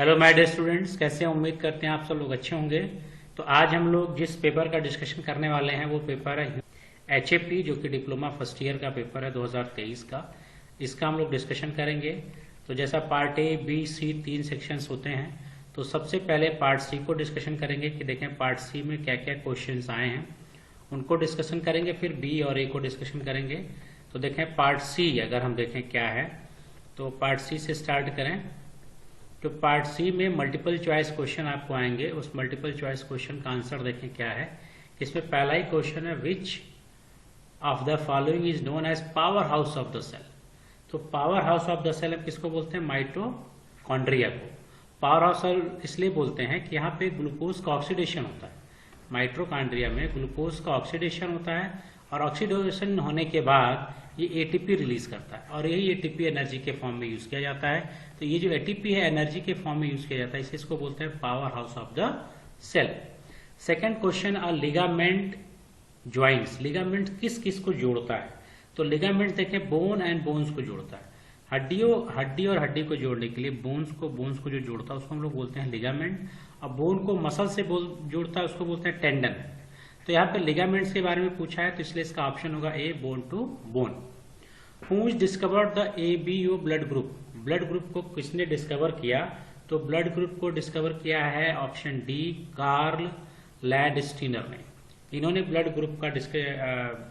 Hello my dear students, कैसे हैं? उम्मीद करते हैं आप सब लोग अच्छे होंगे। तो आज हम लोग जिस पेपर का डिस्कशन करने वाले हैं वो पेपर है HFT, जो कि डिप्लोमा फर्स्ट ईयर का पेपर है 2023 का। इसका हम लोग डिस्कशन करेंगे। तो जैसा part A, B, C 3 sections होते हैं, तो सबसे पहले पार्ट सी को डिस्कशन करेंगे कि देखें पार्ट सी में क्या क्या क्वेश्चंस आए हैं, उनको डिस्कशन करेंगे। फिर बी और ए को डिस्कशन करेंगे। तो देखें पार्ट सी अगर हम देखें क्या है, तो पार्ट सी से स्टार्ट करें। तो पार्ट सी में मल्टीपल चॉइस क्वेश्चन आपको आएंगे। उस मल्टीपल चॉइस क्वेश्चन का आंसर देखें क्या है। इसमें पहला ही क्वेश्चन है, which of the following is known as power house of the cell. तो power house of the cell हम किसको बोलते हैं? माइटोकॉन्ड्रिया को पावर हाउस इसलिए बोलते हैं कि यहाँ पे ग्लूकोज का ऑक्सीडेशन होता है। माइटोकॉन्ड्रिया में ग्लूकोज का ऑक्सीडेशन होता है और ऑक्सीडेशन होने के बाद ये एटीपी रिलीज करता है और यही एटीपी एनर्जी के फॉर्म में यूज किया जाता है। तो ये जो एटीपी है एनर्जी के फॉर्म में यूज किया जाता है, इसको बोलते हैं power house of the cell. Second question, are ligament joints. Ligament किस किस को जोड़ता है? तो लिगामेंट देखें बोन एंड बोन्स को जोड़ता है। हड्डी और हड्डी को जोड़ने के लिए बोन्स को जो जोड़ता है उसको हम लोग बोलते हैं लिगामेंट, और बोन को मसल से जोड़ता है उसको बोलते हैं टेंडन। तो यहाँ पे लिगामेंट्स के बारे में पूछा है, तो इसलिए इसका ऑप्शन होगा A, bone to bone. Who discovered the ABO blood group. Blood group को किसने डिस्कवर किया? तो ब्लड ग्रुप को डिस्कवर किया है ऑप्शन डी, कार्ल लैंडस्टीनर ने। इन्होंने ब्लड ग्रुप का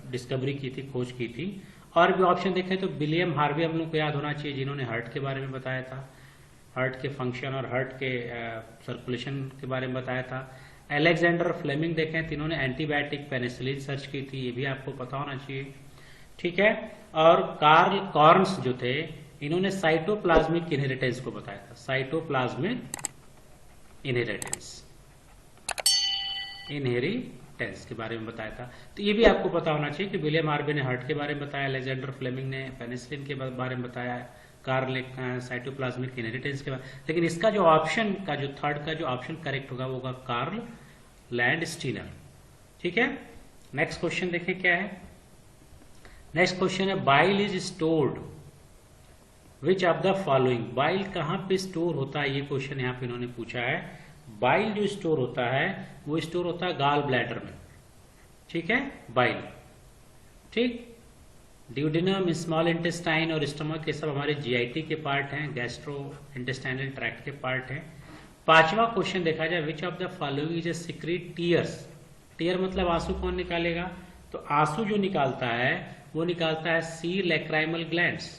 डिस्कवरी की थी, खोज की थी। और भी ऑप्शन देखें तो विलियम हार्वे हम लोग को याद होना चाहिए, जिन्होंने हार्ट के बारे में बताया था, हार्ट के फंक्शन और हार्ट के सर्कुलेशन के बारे में बताया था। अलेक्जेंडर फ्लेमिंग देखें, तीनों ने एंटीबायोटिक पेनिसिलिन सर्च की थी, ये भी आपको पता होना चाहिए, ठीक है। और कार्ल कॉर्न्स जो थे, इन्होंने साइटोप्लाज्मिक इनहेरिटेंस को बताया था, साइटोप्लाज्मिक इनहेरिटेंस के बारे में बताया था। तो ये भी आपको पता होना चाहिए कि विलियम हार्वे ने हार्ट के बारे में बताया, अलेक्जेंडर फ्लेमिंग ने पेनिसिलिन के बारे में बताया, कार्ल साइटोप्लाज्मिक इनहेरिटेंस के बारे। लेकिन इसका जो ऑप्शन का जो थर्ड का जो ऑप्शन करेक्ट होगा वो होगा कार्ल लैंडस्टीनर, ठीक है। नेक्स्ट क्वेश्चन देखें क्या है। नेक्स्ट क्वेश्चन है, bile is stored which of the following. Bile कहां पे स्टोर होता है, ये क्वेश्चन यहाँ पे इन्होंने पूछा है। बाइल जो स्टोर होता है वो स्टोर होता है गाल ब्लैडर में, ठीक है, बाइल, ठीक। ड्यूडेनम, स्मॉल इंटेस्टाइन और स्टमक, ये सब हमारे GIT के पार्ट हैं, गैस्ट्रो इंटेस्टाइनल ट्रैक्ट के पार्ट हैं। पांचवा क्वेश्चन देखा जाए, which of the following is a secrete tears. Tear मतलब आंसू कौन निकालेगा? तो आंसू जो निकालता है वो निकालता है सी, लैक्राइमल ग्लैंड्स,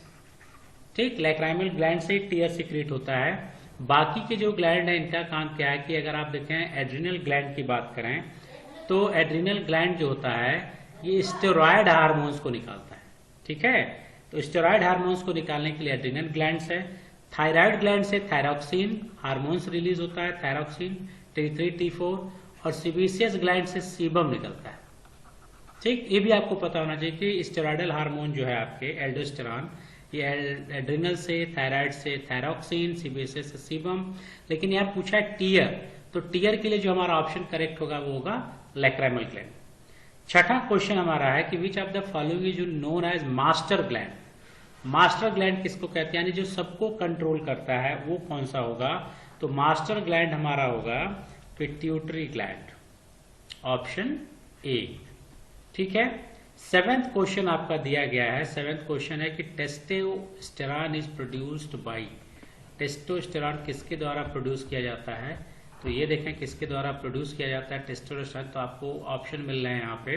ठीक। लैक्राइमल ग्लैंड से टीयर सिक्रीट होता है। बाकी के जो ग्लैंड है इनका काम क्या है कि अगर आप देखें एड्रिनल ग्लैंड की बात करें तो एड्रिनल ग्लैंड जो होता है ये स्टेरॉयड हार्मोन्स को निकालता है, ठीक है। तो स्टेरॉयड हार्मोन्स को निकालने के लिए एड्रिनल ग्लैंड है। थायराइड ग्लैंड से थायरॉक्सिन हार्मोन्स रिलीज होता है, थायरॉक्सिन T3 T4, और सीबेसियस ग्लैंड से सीबम निकलता है, ठीक। ये भी आपको पता होना चाहिए कि स्टेरॉयडल हार्मोन जो है आपके एल्डोस्टेरॉन, ये एड्रिनल से, थायराइड से थायरॉक्सिन, सीबेसियस से सीबम। लेकिन यहाँ पूछा है टीयर, तो टीयर के लिए जो हमारा ऑप्शन करेक्ट होगा वो होगा लैक्राइमल ग्लैंड। छठा क्वेश्चन हमारा है कि which of the following is known as master gland. Master gland किसको कहते हैं, यानी जो सबको कंट्रोल करता है वो कौन सा होगा? तो मास्टर ग्लैंड हमारा होगा पिट्यूटरी ग्लैंड, ऑप्शन ए, ठीक है। सेवेंथ क्वेश्चन आपका दिया गया है। सेवेंथ क्वेश्चन है कि testosterone is produced by. Testosterone किसके द्वारा प्रोड्यूस किया जाता है? तो ये देखें किसके द्वारा प्रोड्यूस किया जाता है टेस्टोस्टेरॉन। तो आपको ऑप्शन मिल रहे हैं यहाँ पे।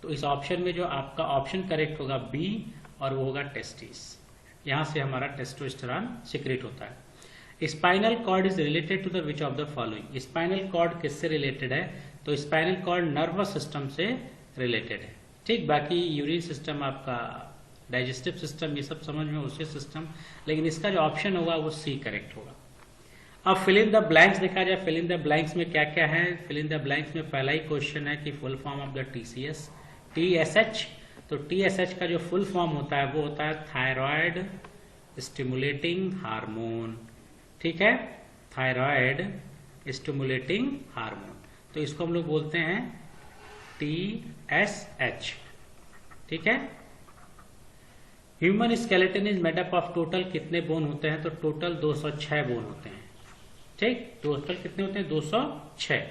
तो इस ऑप्शन में जो आपका ऑप्शन करेक्ट होगा बी, और वो होगा टेस्टिस। यहाँ से हमारा टेस्टोस्टेरॉन सिक्रेट होता है। Spinal cord is related to the which of the following. Spinal cord किससे रिलेटेड है? तो स्पाइनल कॉर्ड नर्वस सिस्टम से रिलेटेड है, ठीक। बाकी यूरिन सिस्टम, आपका डाइजेस्टिव सिस्टम, ये सब समझ में उसी सिस्टम, लेकिन इसका जो ऑप्शन होगा वो सी करेक्ट होगा। अब फिल इन द ब्लैंक्स देखा जाए, फिल इन द ब्लैंक्स में क्या क्या है। फिल इन द ब्लैंक्स में पहला ही क्वेश्चन है कि full form of the TSH। तो TSH का जो फुल फॉर्म होता है वो होता है थायराइड स्टिमुलेटिंग हार्मोन, ठीक है, थायराइड स्टिमुलेटिंग हार्मोन। तो इसको हम लोग बोलते हैं TSH, ठीक है। Human skeleton is made up of total कितने बोन होते हैं? तो टोटल 206 बोन होते हैं, ठीक, टोटल कितने होते हैं 206।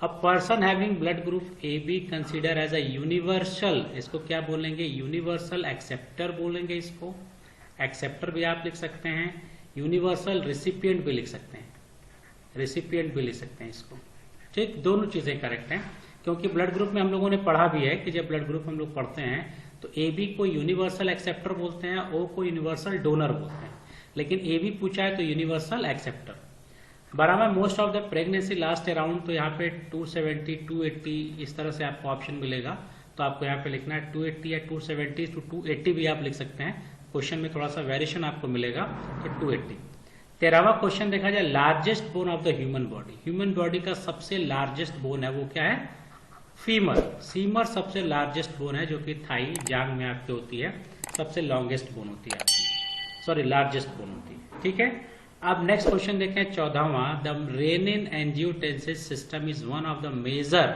अब person having blood group A B consider as a universal, इसको क्या बोलेंगे, यूनिवर्सल एक्सेप्टर बोलेंगे इसको। एक्सेप्टर भी आप लिख सकते हैं, यूनिवर्सल रिसिपिएंट भी लिख सकते हैं, रिसिपिएंट भी लिख सकते हैं इसको। ठीक, दोनों चीजें करेक्ट हैं, क्योंकि ब्लड ग्रुप में हम लोगों ने पढ़ा भी है कि जब ब्लड ग्रुप हम लोग पढ़ते हैं तो ए बी को यूनिवर्सल एक्सेप्टर बोलते हैं, ओ को यूनिवर्सल डोनर बोलते हैं, लेकिन ए बी पूछा है तो यूनिवर्सल एक्सेप्टर। बराबर most of the pregnancy last around, तो यहाँ पे 270 280 इस तरह से आपको ऑप्शन मिलेगा, तो आपको यहाँ पे लिखना है 280 या 270 to 280 भी आप लिख सकते हैं, क्वेश्चन में थोड़ा सा वेरिएशन आपको मिलेगा, तो 280। 13वां क्वेश्चन देखा जाए, largest bone of the human body, human body का सबसे लार्जेस्ट बोन है वो क्या है, फीमर। फीमर सबसे लार्जेस्ट बोन है, जो कि थाई जांग में आपके होती है, सबसे लॉन्गेस्ट बोन होती है आपकी, सॉरी लार्जेस्ट बोन होती है। ठीक है, अब नेक्स्ट क्वेश्चन देखें 14वां, the renin angiotensin system is one of the major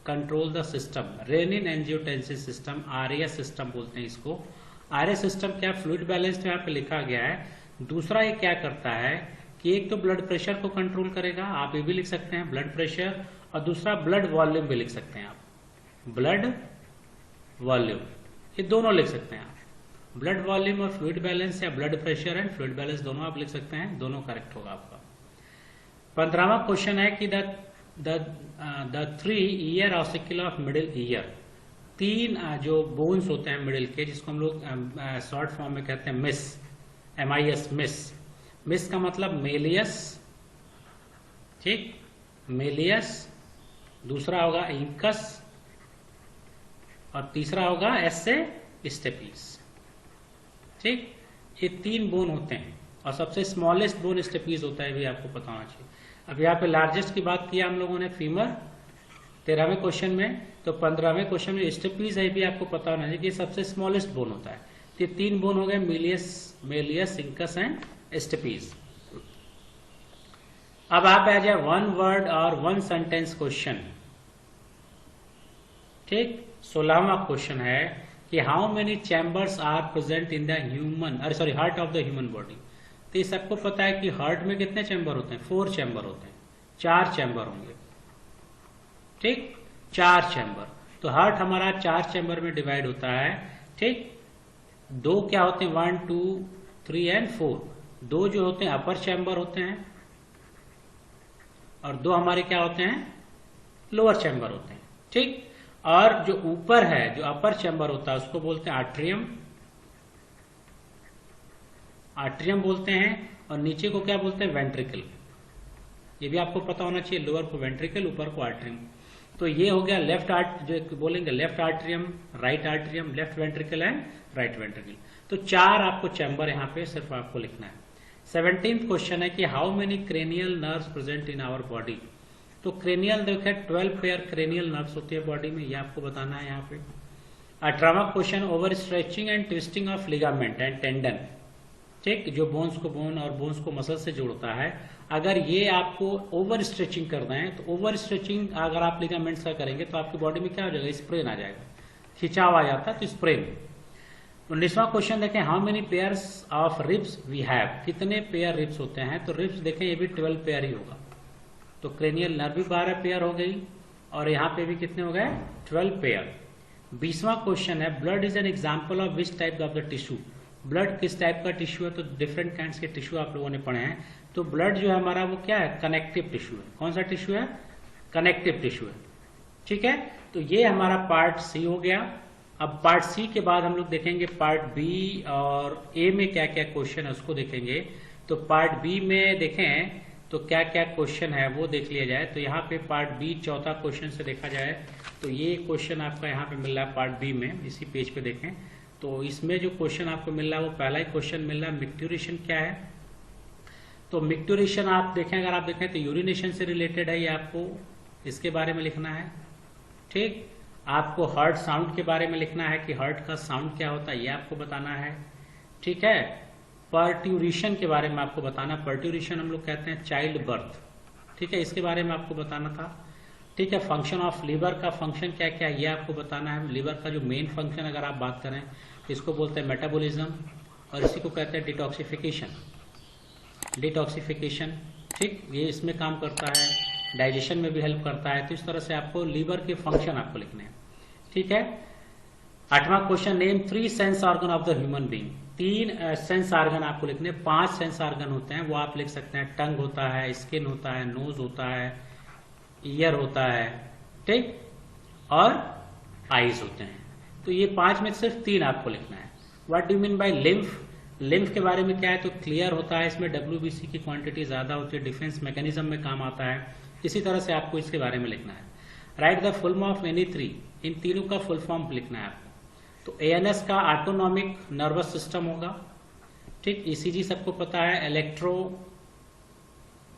control the system. Renin angiotensin system, RS system बोलते हैं इसको। आरएस सिस्टम क्या, फ्लूइड बैलेंस तो यहाँ पे लिखा गया है। दूसरा ये क्या करता है कि एक तो ब्लड प्रेशर को कंट्रोल करेगा, आप ये भी लिख सकते हैं ब्लड प्रेशर, और दूसरा ब्लड वॉल्यूम भी लिख सकते हैं आप, ब्लड वॉल्यूम, ये दोनों लिख सकते हैं आप। ब्लड वॉल्यूम और फ्लूइड बैलेंस, या blood pressure and fluid balance दोनों आप लिख सकते हैं, दोनों करेक्ट होगा आपका। 15वां क्वेश्चन है कि the 3 year ossicle of middle ear, 3 जो बोन्स होते हैं मिडिल के, जिसको हम लोग शॉर्ट फॉर्म में कहते हैं मिस, MIS, मिस। मिस का मतलब मेलियस, ठीक, मेलियस, दूसरा होगा इंकस, और तीसरा होगा एस से स्टेपीस। ठीक, ये 3 बोन होते हैं, और सबसे स्मॉलेस्ट बोन स्टेपीज होता है, भी आपको पता होना चाहिए। अब यहाँ पे लार्जेस्ट की बात किया हम लोगों ने, फीमर 13वें क्वेश्चन में, तो 15वें क्वेश्चन में स्टेपीज है भी आपको पता होना चाहिए कि सबसे स्मॉलेस्ट बोन होता है। तो ये 3 बोन हो गए, मेलियस, इंकस एंड स्टेपीज। अब आप आ जाए 1 वर्ड और 1 सेंटेंस क्वेश्चन। ठीक, 16वां क्वेश्चन है कि how many chambers are present in the human, अरे sorry, heart of the human body. तो ये सबको पता है कि हार्ट में कितने चैम्बर होते हैं, 4 चैम्बर होते हैं, 4 चैम्बर होंगे। ठीक, 4 चैम्बर, तो हार्ट हमारा 4 चैम्बर में डिवाइड होता है। ठीक, 2 क्या होते हैं, 1 2 3 एंड 4। 2 जो होते हैं अपर चैम्बर होते हैं, और 2 हमारे क्या होते हैं, लोअर चैम्बर होते हैं। ठीक, और जो ऊपर है, जो अपर चैम्बर होता है, उसको बोलते हैं आर्ट्रियम, आर्ट्रियम बोलते हैं, और नीचे को क्या बोलते हैं, वेंट्रिकल। ये भी आपको पता होना चाहिए, लोअर को वेंट्रिकल, ऊपर को आर्ट्रियम। तो ये हो गया लेफ्ट जो बोलेंगे left atrium, right atrium, left ventricle and right ventricle. तो 4 आपको चैम्बर यहाँ पे सिर्फ आपको लिखना है। 17th क्वेश्चन है कि how many cranial nerves present in our body. तो क्रेनियल देखे 12 पेयर क्रेनियल नर्व्स होती है बॉडी में, ये आपको बताना है यहाँ पे। 18वां question, overstretching and twisting of ligament and tendon. ठीक, जो बोन्स को बोन और बोन्स को मसल से जोड़ता है, अगर ये आपको ओवर स्ट्रेचिंग कर दें, तो ओवर स्ट्रेचिंग अगर आप लिगामेंट्स का करेंगे तो आपकी बॉडी में क्या हो जाएगा, स्प्रेन आ जाएगा, खिंचाव आ जाता है, तो स्प्रेन। 19वां क्वेश्चन देखें, how many pairs of ribs we have, कितने पेयर रिब्स होते हैं। तो रिब्स देखें ये भी 12 पेयर ही होगा, तो क्रेनियल नर्व भी 12 पेयर हो गई, और यहाँ पे भी कितने हो गए, 12 पेयर। 20वां क्वेश्चन है, blood is an example of which type of the tissue. Blood किस टाइप का टिश्यू है, तो डिफरेंट काइंड्स के टिश्यू आप लोगों ने पढ़े हैं। तो ब्लड जो है हमारा वो क्या है, कनेक्टिव टिश्यू है। कौन सा टिश्यू है, कनेक्टिव टिश्यू है। ठीक है, तो ये हमारा पार्ट सी हो गया। अब पार्ट सी के बाद हम लोग देखेंगे पार्ट बी और ए में क्या क्या क्वेश्चन है उसको देखेंगे। तो पार्ट बी में देखें तो क्या क्या क्वेश्चन है वो देख लिया जाए। तो यहाँ पे पार्ट बी 4था क्वेश्चन से देखा जाए तो ये क्वेश्चन आपका यहाँ पे मिल रहा है पार्ट बी में, इसी पेज पे देखें तो इसमें जो क्वेश्चन आपको मिल रहा है वो पहला ही क्वेश्चन मिल रहा है, मिक्टुरेशन क्या है। तो मिक्टुरेशन आप देखें, अगर आप देखें तो यूरिनेशन से रिलेटेड है, ये आपको इसके बारे में लिखना है। ठीक, आपको हार्ट साउंड के बारे में लिखना है कि हार्ट का साउंड क्या होता है ये आपको बताना है। ठीक है, पर्ट्यूरेशन के बारे में आपको बताना, पर्ट्यूरेशन हम लोग कहते हैं चाइल्ड बर्थ। ठीक है, इसके बारे में आपको बताना था। ठीक है, फंक्शन ऑफ लीवर का फंक्शन क्या क्या है ये आपको बताना है। लीवर का जो मेन फंक्शन अगर आप बात करें इसको बोलते हैं मेटाबॉलिज्म और इसी को कहते हैं डिटॉक्सिफिकेशन। डिटॉक्सिफिकेशन ठीक, ये इसमें काम करता है, डाइजेशन में भी हेल्प करता है। तो इस तरह से आपको लीवर के फंक्शन आपको लिखने हैं। ठीक है, 8वां question, name 3 sense organ of the human being. 3 sense organ आपको लिखने, 5 सेंस ऑर्गन होते हैं, वो आप लिख सकते हैं। टंग होता है, स्किन होता है, नोज होता है, ईयर होता है, ठीक, और आईज होते हैं। तो ये 5 में सिर्फ 3 आपको लिखना है। What do mean by lymph? Lymph के बारे में क्या है, तो क्लियर होता है, इसमें WBC की क्वांटिटी ज्यादा होती है, डिफेंस मैकेनिज्म में काम आता है। इसी तरह से आपको इसके बारे में लिखना है। Right the full form of any 3, इन तीनों का फुल फॉर्म लिखना है आपको। तो ANS का ऑटोनॉमिक नर्वस सिस्टम होगा, ठीक। ECG सबको पता है, इलेक्ट्रो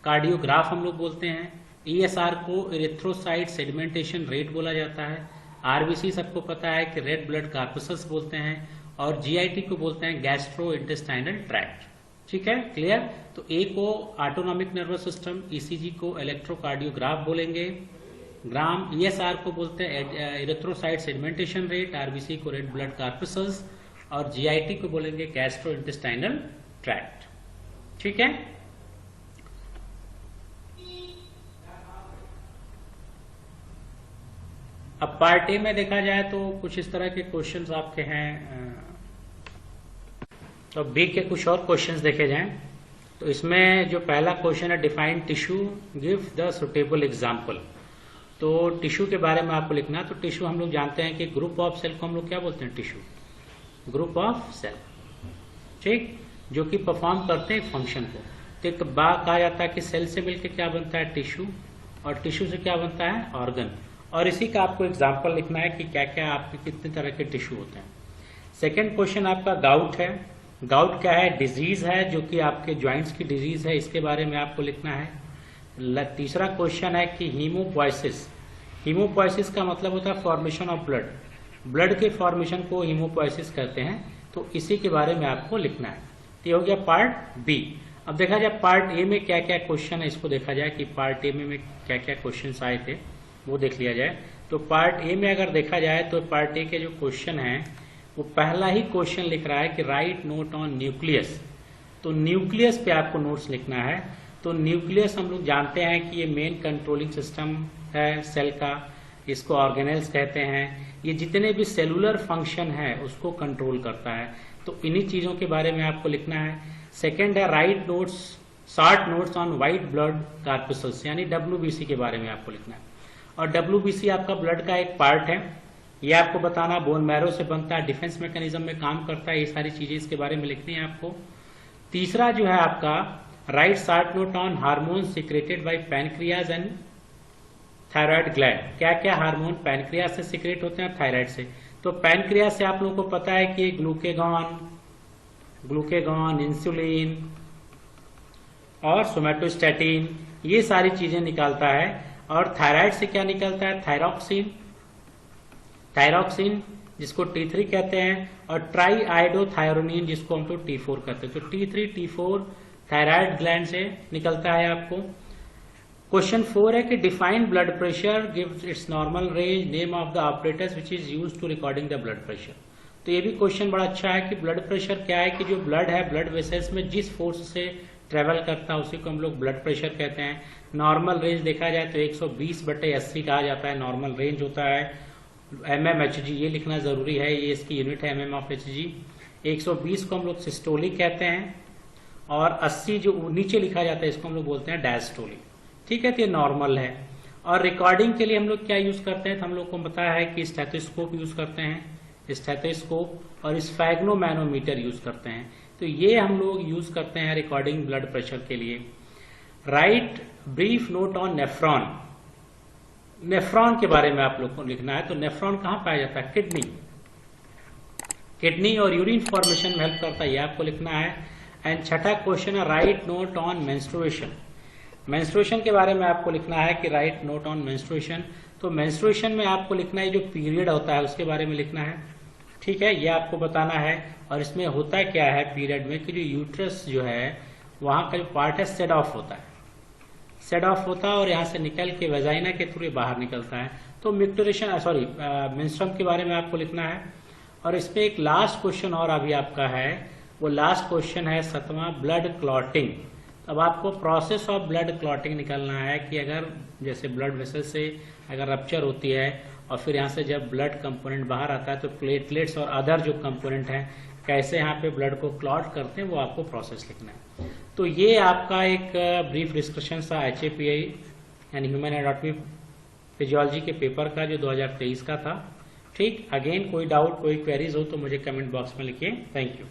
कार्डियोग्राफ हम लोग बोलते हैं। ESR को इरिथ्रोसाइट सेडिमेंटेशन रेट बोला जाता है। RBC सबको पता है कि रेड ब्लड कार्पसस बोलते हैं, और GIT को बोलते हैं गैस्ट्रो इंटेस्टाइनल ट्रैक्ट। ठीक है, क्लियर। तो A को ऑटोनॉमिक नर्वस सिस्टम, ECG को इलेक्ट्रोकार्डियोग्राफ बोलेंगे, ग्राम ESR को बोलते हैं इरिथ्रोसाइट सेडिमेंटेशन रेट, RBC को रेड ब्लड कार्पसस, और GIT को बोलेंगे गैस्ट्रो इंटेस्टाइनल ट्रैक्ट। ठीक है, अब पार्ट ए में देखा जाए तो कुछ इस तरह के क्वेश्चंस आपके हैं। तो बी के कुछ और क्वेश्चंस देखे जाएं तो इसमें जो पहला क्वेश्चन है, define tissue, give the suitable example. तो टिश्यू के बारे में आपको लिखना है। तो टिश्यू हम लोग जानते हैं कि ग्रुप ऑफ सेल को हम लोग क्या बोलते हैं, टिश्यू, ग्रुप ऑफ सेल, ठीक, जो कि परफॉर्म करते हैं फंक्शन को। तो एक बात कहा जाता है कि सेल से मिलकर क्या बनता है, टिश्यू, और टिश्यू से क्या बनता है, ऑर्गन। और इसी का आपको एग्जाम्पल लिखना है कि क्या क्या आपके कितने तरह के टिश्यू होते हैं। सेकेंड क्वेश्चन आपका गाउट है। गाउट क्या है, डिजीज है, जो कि आपके ज्वाइंट्स की डिजीज है, इसके बारे में आपको लिखना है। तीसरा क्वेश्चन है कि हीमोपोइसिस। हीमोपोइसिस का मतलब होता है फॉर्मेशन ऑफ ब्लड, ब्लड के फॉर्मेशन को हीमोपोइसिस कहते हैं। तो इसी के बारे में आपको लिखना है। तो ये हो गया पार्ट बी। अब देखा जाए पार्ट ए में क्या क्या क्वेश्चन है, इसको देखा जाए कि पार्ट ए में क्या क्या क्वेश्चन आए थे, वो देख लिया जाए। तो पार्ट ए में अगर देखा जाए तो पार्ट ए के जो क्वेश्चन है, वो पहला ही क्वेश्चन लिख रहा है कि राइट नोट ऑन न्यूक्लियस। तो न्यूक्लियस पे आपको नोट्स लिखना है। तो न्यूक्लियस हम लोग जानते हैं कि ये मेन कंट्रोलिंग सिस्टम है सेल का, इसको ऑर्गेनेल्स कहते हैं। ये जितने भी सेलुलर फंक्शन है उसको कंट्रोल करता है। तो इन्हीं चीजों के बारे में आपको लिखना है। सेकेंड है right notes, short notes on white blood corpuscles, यानी WBC के बारे में आपको लिखना है। और WBC आपका ब्लड का एक पार्ट है, ये आपको बताना, बोन मैरो से बनता है, डिफेंस मैकेनिज्म में काम करता है, ये सारी चीजें इसके बारे में लिखनी है आपको। तीसरा जो है आपका right short note on hormone secreted by pancreas and thyroid gland. क्या क्या हार्मोन पैनक्रियाज से सिक्रेट होते हैं, थायराइड से। तो पैनक्रियाज से आप लोगों को पता है कि ग्लूकेगॉन, इंसुलिन और सोमेटोस्टैटिन, ये सारी चीजें निकालता है। और थायराइड से क्या निकलता है, थायरॉक्सिन जिसको T3 कहते हैं, और ट्राई आइडोथायरोनिन जिसको हम तो T4 कहते हैं। तो T3 T4 थायराइड ग्लैंड से निकलता है आपको। क्वेश्चन 4 है कि define blood pressure, give its normal range, name of the operators which is used to recording the blood pressure. तो ये भी क्वेश्चन बड़ा अच्छा है कि ब्लड प्रेशर क्या है, कि जो ब्लड है ब्लड वेसल्स में जिस फोर्स से ट्रेवल करता है उसी को हम लोग ब्लड प्रेशर कहते हैं। नॉर्मल रेंज देखा जाए तो 120/80 कहा जाता है, नॉर्मल रेंज होता है। mmHg ये लिखना जरूरी है, ये इसकी यूनिट है mmHg। 120 को हम लोग सिस्टोलिक कहते हैं, और 80 जो नीचे लिखा जाता है इसको हम लोग बोलते हैं डायस्टोलिक। ठीक है, तो ये नॉर्मल है। और रिकॉर्डिंग के लिए हम लोग क्या यूज करते हैं, तो हम लोग को पता है कि स्टेथोस्कोप यूज करते हैं, स्टेथोस्कोप, और स्फैग्नोमैनोमीटर यूज करते हैं। तो ये हम लोग यूज करते हैं रिकॉर्डिंग ब्लड प्रेशर के लिए। Right brief note on nephron. Nephron के बारे में आप लोग को लिखना है। तो नेफ्रॉन कहाँ पाया जाता है, किडनी और यूरिन फॉर्मेशन में हेल्प करता है, ये आपको लिखना है। एंड छठा क्वेश्चन है right note on menstruation. Menstruation के बारे में आपको लिखना है कि राइट नोट ऑन मेंस्ट्रुएशन। तो मेंस्ट्रुएशन में आपको लिखना है जो पीरियड होता है उसके बारे में लिखना है। ठीक है, ये आपको बताना है। और इसमें होता क्या है पीरियड में, कि जो यूट्रस जो है वहां का जो पार्ट है सेड ऑफ होता है, और यहाँ से निकल के वेजाइना के थ्रू बाहर निकलता है। तो मेंस्ट्रुम के बारे में आपको लिखना है। और इसमें एक लास्ट क्वेश्चन और अभी आपका है, वो लास्ट क्वेश्चन है 7वां, ब्लड क्लॉटिंग। अब आपको प्रोसेस ऑफ ब्लड क्लॉटिंग निकालना है कि अगर जैसे ब्लड वेसल से अगर रप्चर होती है और फिर यहाँ से जब ब्लड कंपोनेंट बाहर आता है तो प्लेटलेट्स और अदर जो कंपोनेंट हैं कैसे यहाँ पे ब्लड को क्लॉट करते हैं वो आपको प्रोसेस लिखना है। तो ये आपका एक ब्रीफ डिस्कशन था HAPI यानी ह्यूमन एनाटॉमी फिजियोलॉजी के पेपर का जो 2023 का था। ठीक, अगेन कोई डाउट कोई क्वेरीज हो तो मुझे कमेंट बॉक्स में लिखिए। Thank you.